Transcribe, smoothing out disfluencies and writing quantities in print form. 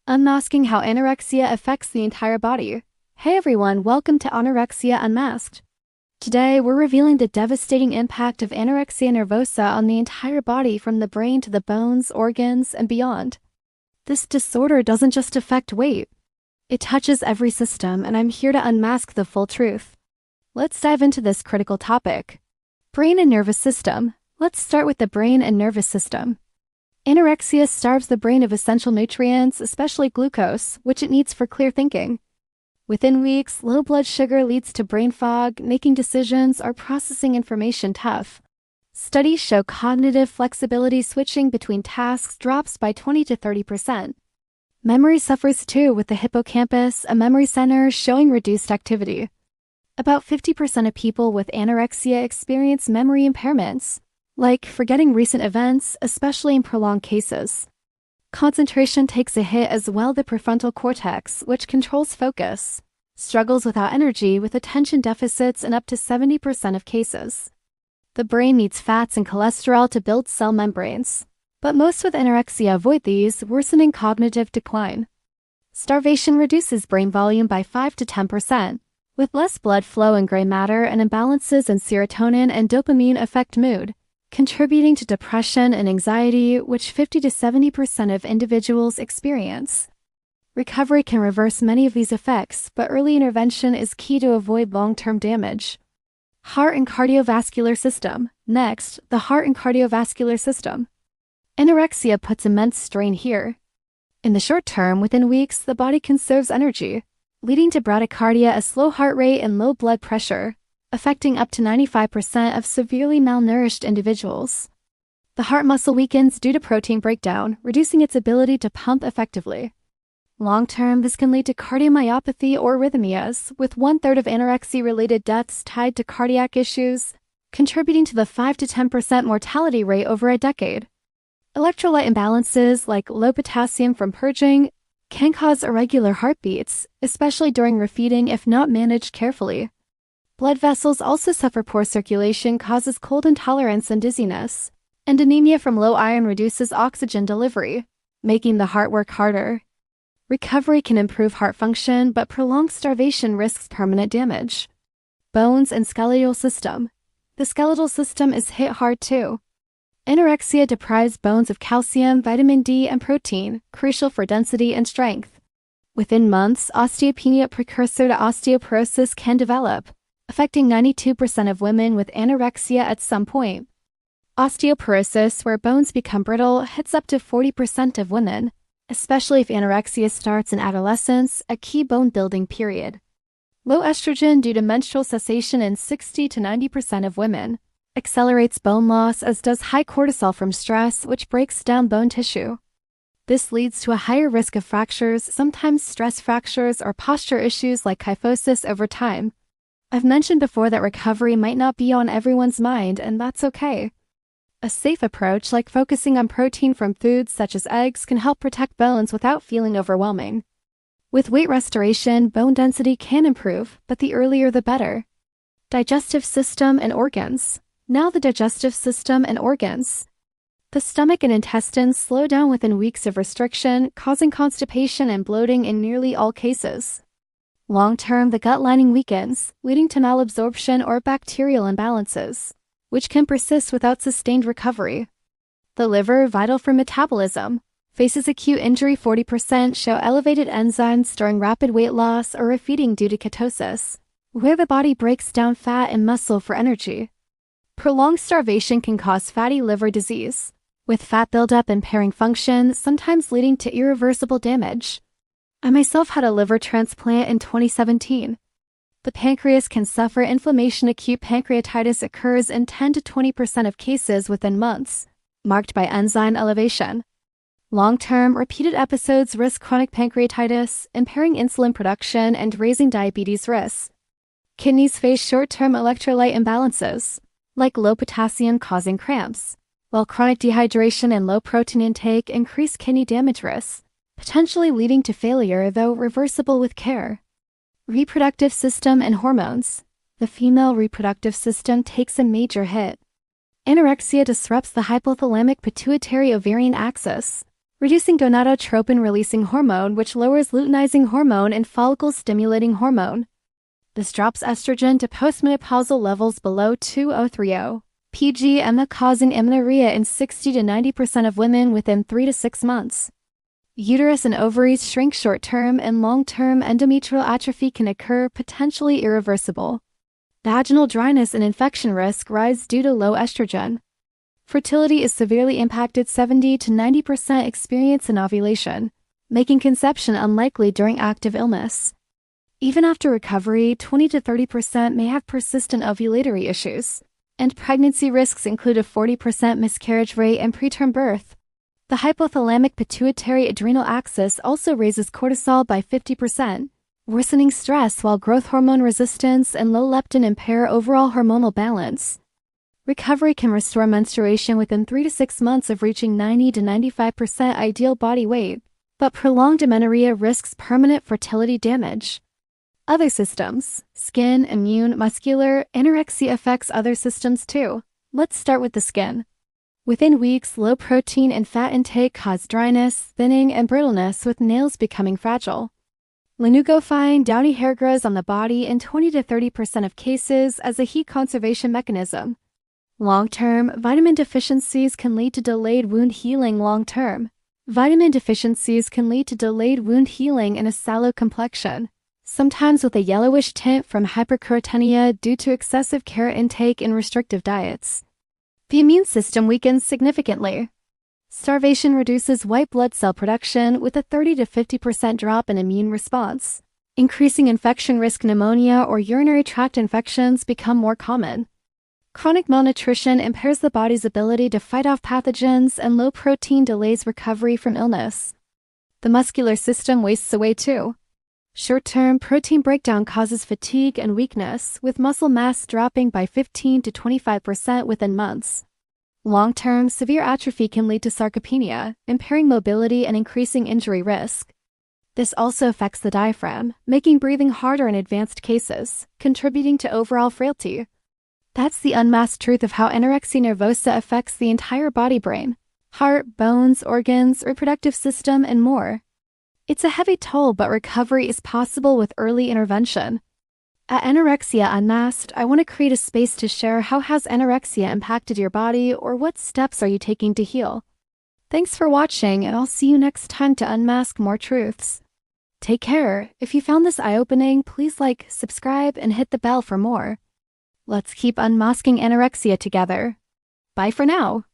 Unmasking how anorexia affects the entire body. Hey everyone, welcome to Anorexia Unmasked. Today, we're revealing the devastating impact of anorexia nervosa on the entire body from the brain to the bones, organs, and beyond. This disorder doesn't just affect weight. It touches every system, and I'm here to unmask the full truth. Let's dive into this critical topic. Brain and nervous system. Let's start with the brain and nervous system. Anorexia starves the brain of essential nutrients, especially glucose, which it needs for clear thinking. Within weeks, low blood sugar leads to brain fog, making decisions or processing information tough. Studies show cognitive flexibility switching between tasks drops by 20 to 30%. Memory suffers too, with the hippocampus, a memory center, showing reduced activity. About 50% of people with anorexia experience memory impairments, like forgetting recent events, especially in prolonged cases. Concentration takes a hit as well. The prefrontal cortex, which controls focus, struggles without energy with attention deficits in up to 70% of cases. The brain needs fats and cholesterol to build cell membranes, but most with anorexia avoid these, worsening cognitive decline. Starvation reduces brain volume by 5 to 10%, with less blood flow and gray matter, and imbalances in serotonin and dopamine affect mood, contributing to depression and anxiety, which 50 to 70% of individuals experience. Recovery can reverse many of these effects, but early intervention is key to avoid long-term damage. Heart and cardiovascular system. Next, the heart and cardiovascular system. Anorexia puts immense strain here. In the short term, within weeks, the body conserves energy, leading to bradycardia, a slow heart rate, and low blood pressure, affecting up to 95% of severely malnourished individuals. The heart muscle weakens due to protein breakdown, reducing its ability to pump effectively. Long-term, this can lead to cardiomyopathy or arrhythmias, with 1/3 of anorexia-related deaths tied to cardiac issues, contributing to the 5 to 10% mortality rate over a decade. Electrolyte imbalances, like low potassium from purging, can cause irregular heartbeats, especially during refeeding if not managed carefully. Blood vessels also suffer. Poor circulation causes cold intolerance and dizziness, and anemia from low iron reduces oxygen delivery, making the heart work harder. Recovery can improve heart function, but prolonged starvation risks permanent damage. Bones and skeletal system. The skeletal system is hit hard too. Anorexia deprives bones of calcium, vitamin D, and protein, crucial for density and strength. Within months, osteopenia, precursor to osteoporosis, can develop, affecting 92% of women with anorexia at some point. Osteoporosis, where bones become brittle, hits up to 40% of women, especially if anorexia starts in adolescence, a key bone-building period. Low estrogen due to menstrual cessation in 60 to 90% of women accelerates bone loss, as does high cortisol from stress, which breaks down bone tissue. This leads to a higher risk of fractures, sometimes stress fractures or posture issues like kyphosis over time. I've mentioned before that recovery might not be on everyone's mind, and that's okay. A safe approach, like focusing on protein from foods such as eggs, can help protect bones without feeling overwhelming. With weight restoration, bone density can improve, but the earlier the better. Digestive system and organs. Now the digestive system and organs. The stomach and intestines slow down within weeks of restriction, causing constipation and bloating in nearly all cases. Long-term, the gut lining weakens, leading to malabsorption or bacterial imbalances, which can persist without sustained recovery. The liver, vital for metabolism, faces acute injury. 40% show elevated enzymes during rapid weight loss or refeeding due to ketosis, where the body breaks down fat and muscle for energy. Prolonged starvation can cause fatty liver disease, with fat buildup impairing function, sometimes leading to irreversible damage. I myself had a liver transplant in 2017. The pancreas can suffer inflammation. Acute pancreatitis occurs in 10 to 20% of cases within months, marked by enzyme elevation. Long-term, repeated episodes risk chronic pancreatitis, impairing insulin production and raising diabetes risks. Kidneys face short-term electrolyte imbalances, like low potassium causing cramps, while chronic dehydration and low protein intake increase kidney damage risks, potentially leading to failure, though reversible with care. Reproductive system and hormones. The female reproductive system takes a major hit. Anorexia disrupts the hypothalamic pituitary ovarian axis, reducing gonadotropin-releasing hormone, which lowers luteinizing hormone and follicle-stimulating hormone. This drops estrogen to postmenopausal levels below 2030 pgm, causing amenorrhea in 60 to 90% of women within 3 to 6 months. Uterus and ovaries shrink short-term, and long-term endometrial atrophy can occur, potentially irreversible. Vaginal dryness and infection risk rise due to low estrogen. Fertility is severely impacted. 70 to 90% experience an ovulation, making conception unlikely during active illness. Even after recovery, 20 to 30% may have persistent ovulatory issues, and pregnancy risks include a 40% miscarriage rate and preterm birth. The hypothalamic pituitary adrenal axis also raises cortisol by 50%, worsening stress, while growth hormone resistance and low leptin impair overall hormonal balance. Recovery can restore menstruation within 3 to 6 months of reaching 90 to 95% ideal body weight, but prolonged amenorrhea risks permanent fertility damage. Other systems: skin, immune, muscular. Anorexia affects other systems too. Let's start with the skin. Within weeks, low protein and fat intake cause dryness, thinning, and brittleness, with nails becoming fragile. Lanugo-fine, downy hair grows on the body in 20 to 30% of cases as a heat conservation mechanism. Long-term, vitamin deficiencies can lead to delayed wound healing. Long-term, vitamin deficiencies can lead to delayed wound healing and a sallow complexion, sometimes with a yellowish tint from hyperkeratonia due to excessive carrot intake and restrictive diets. The immune system weakens significantly. Starvation reduces white blood cell production, with a 30 to 50% drop in immune response. Increasing infection risk. Pneumonia or urinary tract infections become more common. Chronic malnutrition impairs the body's ability to fight off pathogens, and low protein delays recovery from illness. The muscular system wastes away too. Short-term protein breakdown causes fatigue and weakness, with muscle mass dropping by 15 to 25% within months. Long-term, severe atrophy can lead to sarcopenia, impairing mobility and increasing injury risk. This also affects the diaphragm, making breathing harder in advanced cases, contributing to overall frailty. That's the unmasked truth of how anorexia nervosa affects the entire body: brain, heart, bones, organs, reproductive system, and more. It's a heavy toll, but recovery is possible with early intervention. At Anorexia Unmasked, I want to create a space to share how has anorexia impacted your body, or what steps are you taking to heal. Thanks for watching, and I'll see you next time to unmask more truths. Take care. If you found this eye-opening, please like, subscribe, and hit the bell for more. Let's keep unmasking anorexia together. Bye for now.